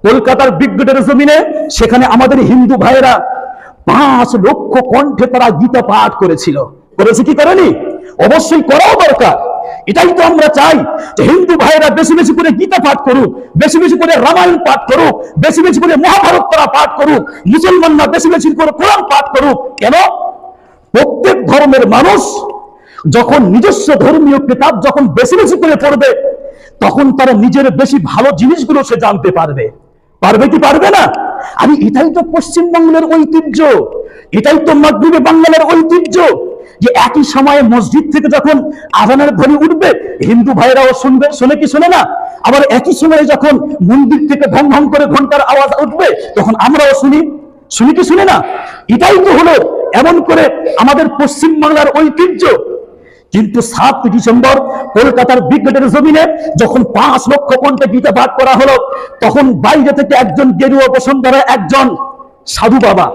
কলকাতার বিগ গেটের জমিনে সেখানে আমাদের হিন্দু ভাইয়েরা 5 লক্ষ কণ্ঠে তারা গীতা পাঠ করেছিল। করেছে কি করেনি? অবশ্যই করাও দরকার। এটাই তো আমরা চাই যে হিন্দু ভাইয়েরা বেশি বেশি করে গীতা পাঠ করুক, বেশি বেশি করে রামায়ণ পাঠ করুক, বেশি বেশি করে মহাভারত তারা পাঠ করুক, মুসলমানরা বেশি বেশি করে কোরআন পাঠ করুক। কেন? প্রত্যেক ধর্মের মানুষ যখন নিজস্ব ধর্মীয় কিতাব যখন বেশি বেশি করে পড়বে, তখন তারা নিজের বেশি ভালো জিনিসগুলো সে জানতে পারবে। পারবে কি পারবে না? আমি এটাই তো পশ্চিমবঙ্গের ঐতিহ্য, এটাই তো মাগরিবে বাংলার ঐতিহ্য, যে একই সময়ে মসজিদ থেকে যখন আজানের ধ্বনি উঠবে, হিন্দু ভাইরাও শুনবে, শুনে কি শুনে না? আবার একই সময়ে যখন মন্দির থেকে ঢং ঢং করে ঘন্টার আওয়াজ উঠবে, তখন আমরাও শুনি, শুনি কি শুনে না? এটাই তো হলো এমন করে আমাদের পশ্চিম বাংলার ঐতিহ্য। কিন্তু 7 ডিসেম্বর কলকাতার বিগ গেটের জমিনে যখন 5 লক্ষ কণ্ঠে গীতা পাঠ করা হলো, তখন বাইরে থেকে একজন গেরুয়া বসুন্ধরা একজন সাধু বাবা